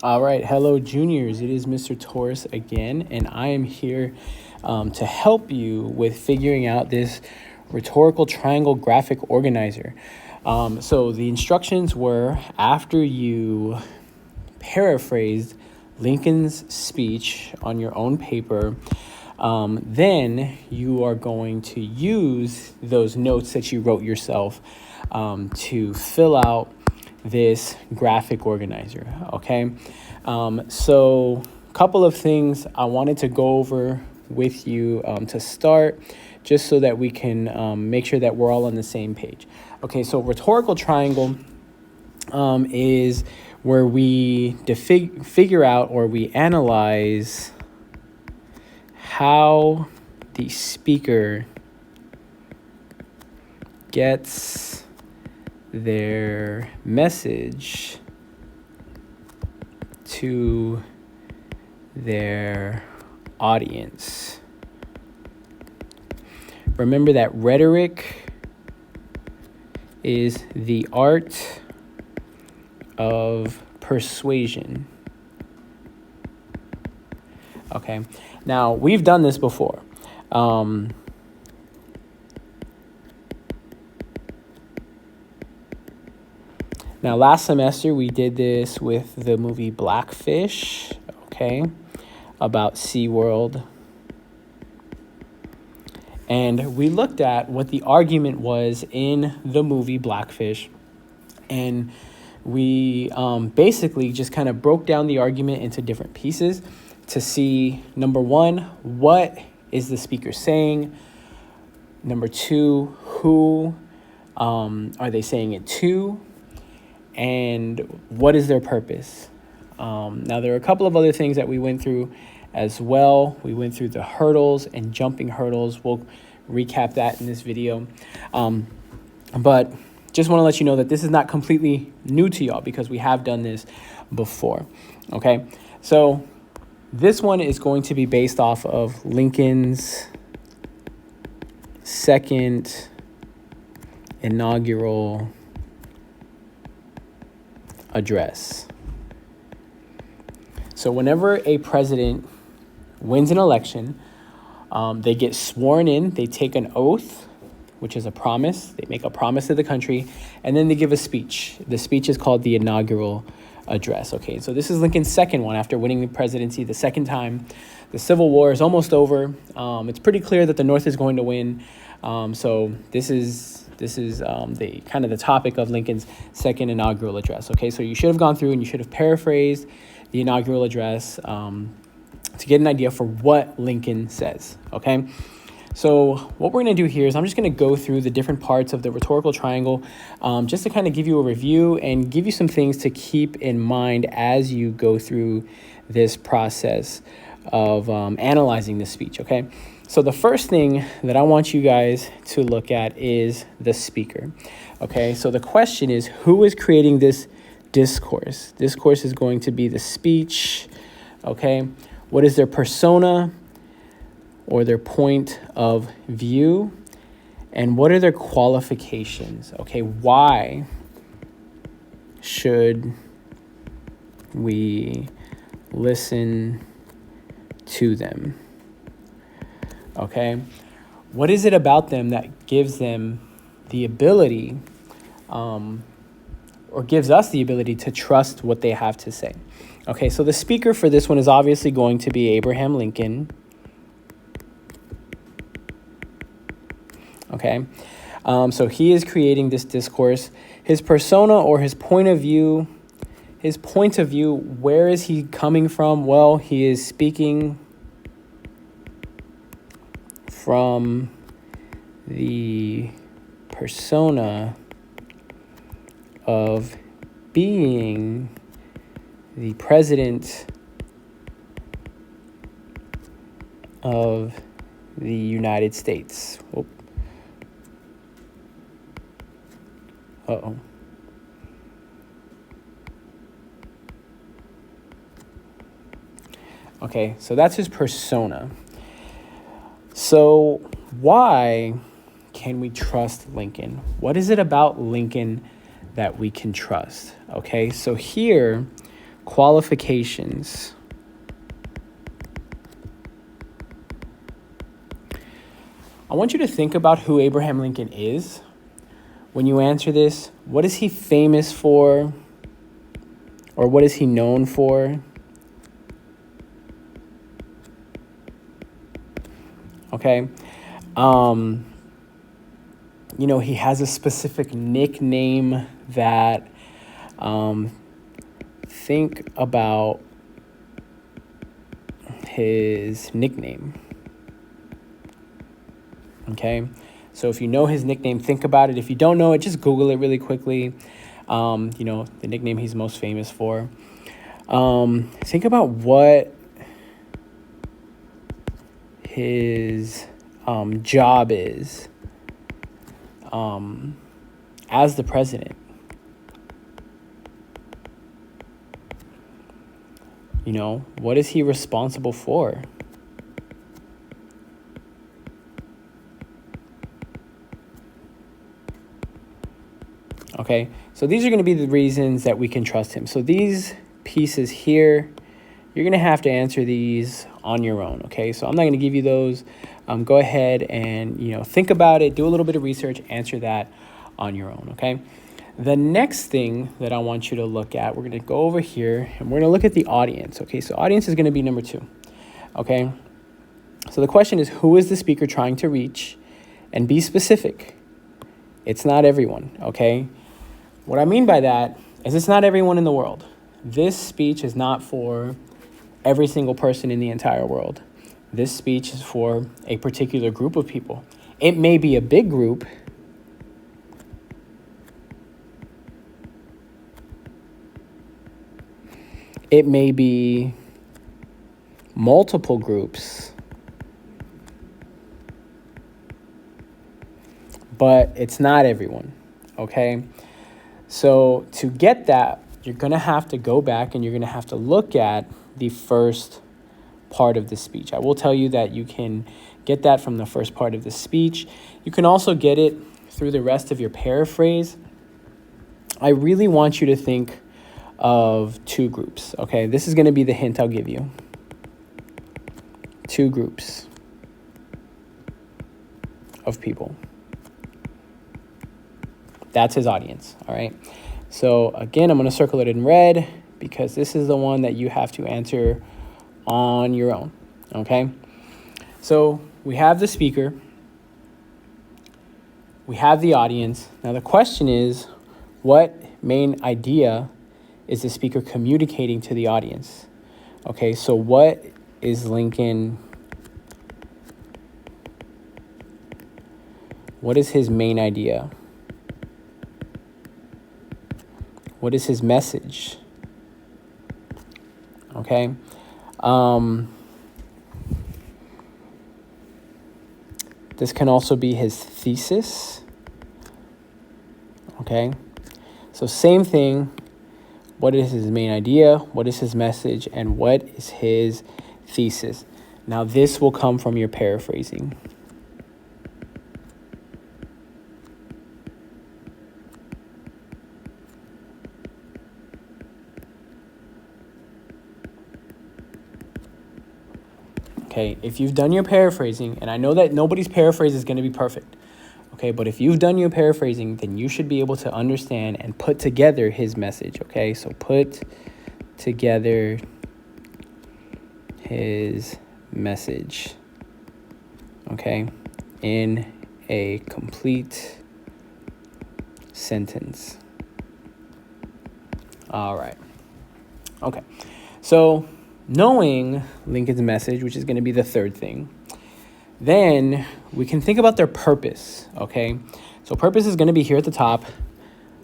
All right, hello juniors, it is Mr. Taurus again, and I am here to help you with figuring out this rhetorical triangle graphic organizer. So the instructions were, after you paraphrased Lincoln's speech on your own paper, then you are going to use those notes that you wrote yourself to fill out this graphic organizer. Okay, so a couple of things I wanted to go over with you to start, just so that we can make sure that we're all on the same page. Okay, so rhetorical triangle is where we figure out, or we analyze how the speaker gets their message to their audience. Remember that rhetoric is the art of persuasion. Okay, now we've done this before. Now, last semester, we did this with the movie Blackfish, okay, about SeaWorld. And we looked at what the argument was in the movie Blackfish. And we basically just kind of broke down the argument into different pieces to see, number one, what is the speaker saying? Number two, who are they saying it to? And what is their purpose? Now, there are a couple of other things that we went through as well. We went through the hurdles and jumping hurdles. We'll recap that in this video. But just want to let you know that this is not completely new to y'all, because we have done this before. Okay, so this one is going to be based off of Lincoln's second inaugural address. So whenever a president wins an election, they get sworn in, they take an oath, which is a promise. They make a promise to the country, and then they give a speech. The speech is called the inaugural address. Okay, so this is Lincoln's second one after winning the presidency the second time. The Civil War is almost over. It's pretty clear that the North is going to win. So this is the kind of the topic of Lincoln's second inaugural address. Okay, so you should have gone through and you should have paraphrased the inaugural address to get an idea for what Lincoln says. Okay, so what we're going to do here is I'm just going to go through the different parts of the rhetorical triangle just to kind of give you a review and give you some things to keep in mind as you go through this process of analyzing the speech. Okay, so the first thing that I want you guys to look at is the speaker. Okay, so the question is, who is creating this discourse? Discourse is going to be the speech. Okay, what is their persona or their point of view? And what are their qualifications? Okay, why should we listen to them? Okay, what is it about them that gives them the ability or gives us the ability to trust what they have to say? Okay, so the speaker for this one is obviously going to be Abraham Lincoln. Okay, so he is creating this discourse. His persona or his point of view, where is he coming from? Well, he is speaking from the persona of being the president of the United States. Whoop. Uh-oh. Okay, so that's his persona. So why can we trust Lincoln? What is it about Lincoln that we can trust? Okay, so here qualifications. I want you to think about who Abraham Lincoln is. When you answer this, what is he famous for? Or what is he known for? Okay. He has a specific nickname that, think about his nickname. Okay. So if you know his nickname, think about it. If you don't know it, just Google it really quickly. The nickname he's most famous for. Think about what his job is as the president. What is he responsible for? Okay, so these are going to be the reasons that we can trust him. So these pieces here, you're going to have to answer these on your own, okay? So I'm not going to give you those. Go ahead and, think about it, do a little bit of research, answer that on your own, okay? The next thing that I want you to look at, we're going to go over here and we're going to look at the audience, okay? So audience is going to be number 2, okay? So the question is, who is the speaker trying to reach? And be specific. It's not everyone, okay? What I mean by that is it's not everyone in the world. This speech is not for every single person in the entire world. This speech is for a particular group of people. It may be a big group. It may be multiple groups. But it's not everyone, okay? So to get that, you're going to have to go back and you're going to have to look at the first part of the speech. I will tell you that you can get that from the first part of the speech. You can also get it through the rest of your paraphrase. I really want you to think of 2 groups, okay? This is going to be the hint I'll give you. 2 groups of people. That's his audience, all right? So again, I'm going to circle it in red because this is the one that you have to answer on your own, okay? So we have the speaker. We have the audience. Now the question is, what main idea is the speaker communicating to the audience? Okay, so what is Lincoln, what is his main idea? What is his message? Okay. This can also be his thesis. Okay. So same thing. What is his main idea? What is his message? And what is his thesis? Now this will come from your paraphrasing. Okay, if you've done your paraphrasing, and I know that nobody's paraphrase is going to be perfect, okay, but if you've done your paraphrasing, then you should be able to understand and put together his message, okay? So put together his message, okay, in a complete sentence. All right. Okay, so knowing Lincoln's message, which is going to be the third thing, then we can think about their purpose, okay? So purpose is going to be here at the top.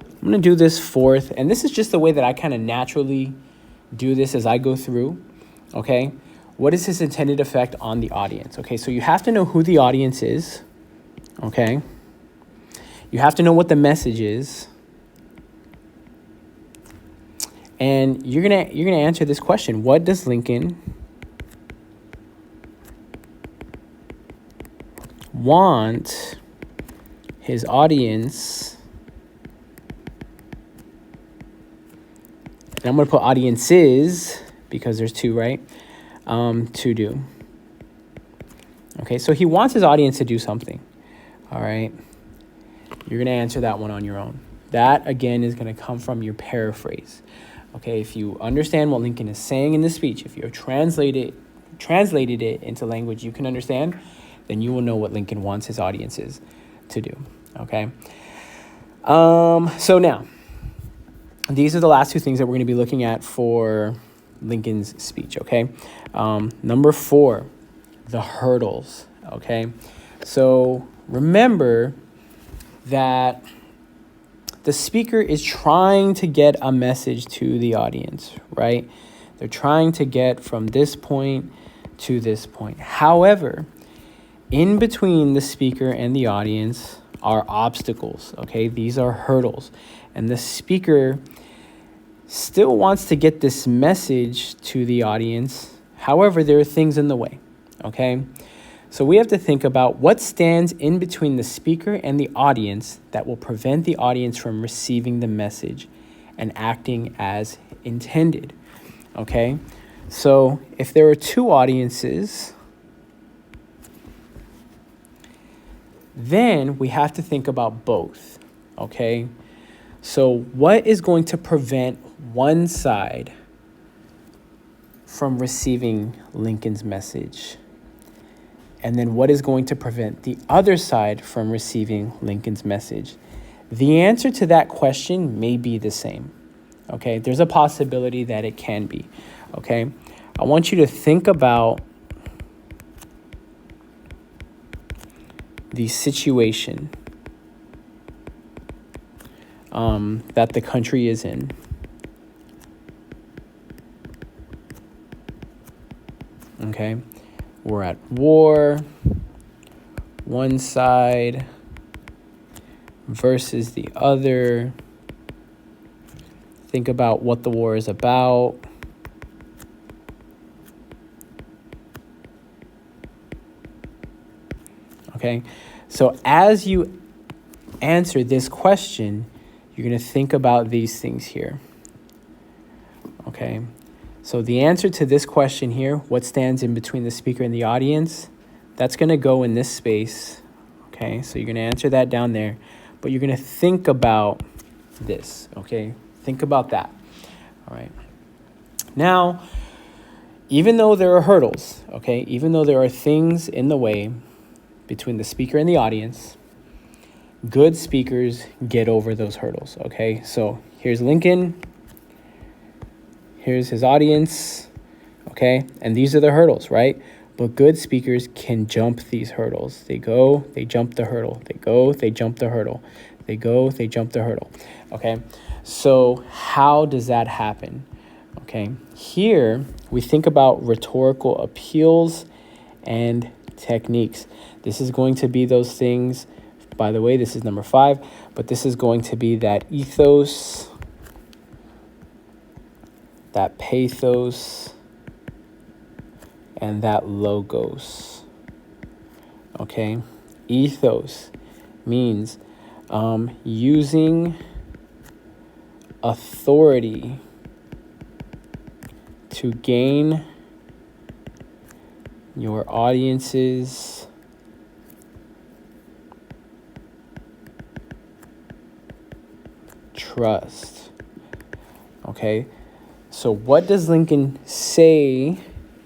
I'm going to do this fourth, and this is just the way that I kind of naturally do this as I go through, okay? What is his intended effect on the audience? Okay, so you have to know who the audience is, okay? You have to know what the message is. And you're gonna answer this question. What does Lincoln want his audience And I'm going to put audiences, because there's two, right, to do. Okay, so he wants his audience to do something. All right, you're going to answer that one on your own. That, again, is going to come from your paraphrase. Okay, if you understand what Lincoln is saying in the speech, if you've translated it into language you can understand, then you will know what Lincoln wants his audiences to do. Okay, so now, these are the last two things that we're going to be looking at for Lincoln's speech, okay? Number 4, the hurdles, okay? So remember that the speaker is trying to get a message to the audience, right? They're trying to get from this point to this point. However, in between the speaker and the audience are obstacles, okay? These are hurdles. And the speaker still wants to get this message to the audience. However, there are things in the way, okay? So we have to think about what stands in between the speaker and the audience that will prevent the audience from receiving the message and acting as intended, okay? So if there are two audiences, then we have to think about both, okay? So what is going to prevent one side from receiving Lincoln's message? And then what is going to prevent the other side from receiving Lincoln's message? The answer to that question may be the same, okay? There's a possibility that it can be, okay? I want you to think about the situation that the country is in. Okay, we're at war, one side versus the other. Think about what the war is about. Okay, so as you answer this question, you're going to think about these things here. Okay, so the answer to this question here, what stands in between the speaker and the audience, that's going to go in this space. Okay, so you're going to answer that down there, but you're going to think about this. Okay, think about that. All right. Now, even though there are hurdles, okay, even though there are things in the way between the speaker and the audience, good speakers get over those hurdles, okay? So here's Lincoln. Here's his audience, okay? And these are the hurdles, right? But good speakers can jump these hurdles. They go, they jump the hurdle. They go, they jump the hurdle. They go, they jump the hurdle, okay? So how does that happen? Okay, here we think about rhetorical appeals and techniques. This is going to be those things. By the way, this is number 5, but this is going to be that ethos, that pathos, and that logos. Okay, ethos means using authority to gain your audience's trust. Okay, so what does Lincoln say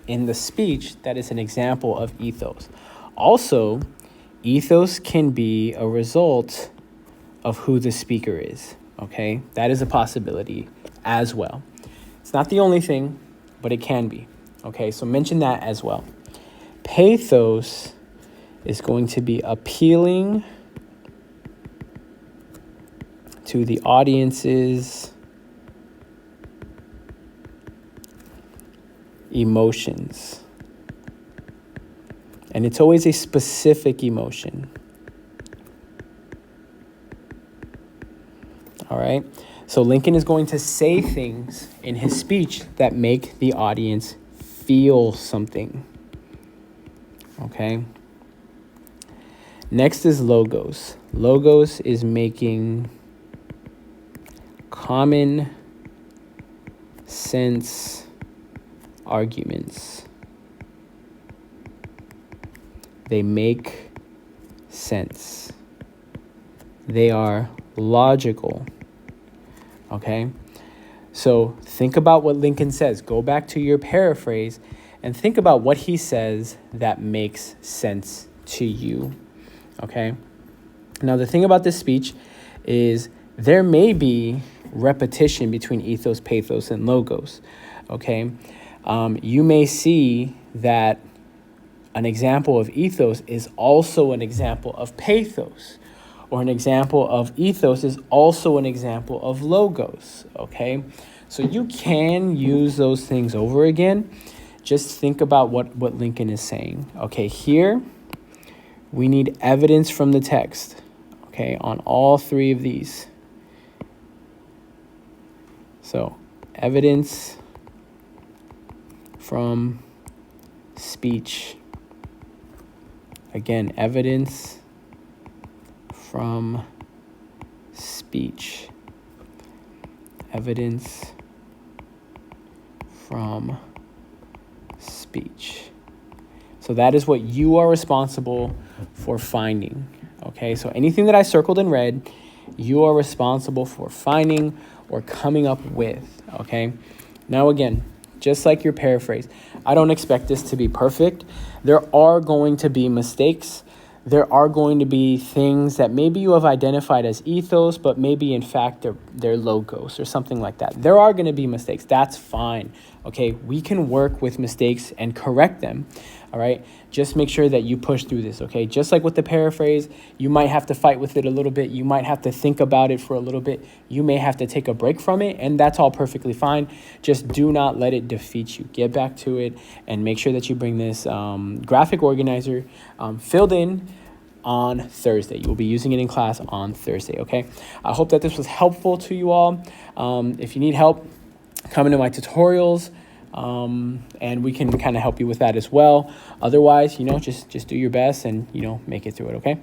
in the speech that is an example of ethos? Also, ethos can be a result of who the speaker is. Okay, that is a possibility as well. It's not the only thing, but it can be. Okay, so mention that as well. Pathos is going to be appealing to the audience's emotions. And it's always a specific emotion. All right. So Lincoln is going to say things in his speech that make the audience feel something. Okay. Next is logos. Logos is making common sense arguments. They make sense. They are logical. Okay? So think about what Lincoln says. Go back to your paraphrase and think about what he says that makes sense to you. Okay? Now, the thing about this speech is there may be repetition between ethos, pathos, and logos. Okay? You may see that an example of ethos is also an example of pathos, or an example of ethos is also an example of logos, okay? So you can use those things over again. Just think about what Lincoln is saying. Okay, here we need evidence from the text, okay, on all three of these. So evidence from speech. Again, evidence from speech. Evidence from speech. So that is what you are responsible for finding. Okay, so anything that I circled in red, you are responsible for finding or coming up with. Okay, now again, just like your paraphrase, I don't expect this to be perfect. There are going to be mistakes. There are going to be things that maybe you have identified as ethos, but maybe in fact they're logos or something like that. There are going to be mistakes. That's fine. Okay, we can work with mistakes and correct them. All right, just make sure that you push through this. Okay, just like with the paraphrase, you might have to fight with it a little bit. You might have to think about it for a little bit. You may have to take a break from it, and that's all perfectly fine. Just do not let it defeat you. Get back to it and make sure that you bring this graphic organizer filled in on Thursday. You will be using it in class on Thursday, okay? I hope that this was helpful to you all. If you need help, come into my tutorials, and we can kind of help you with that as well. Otherwise, just do your best and, make it through it, okay?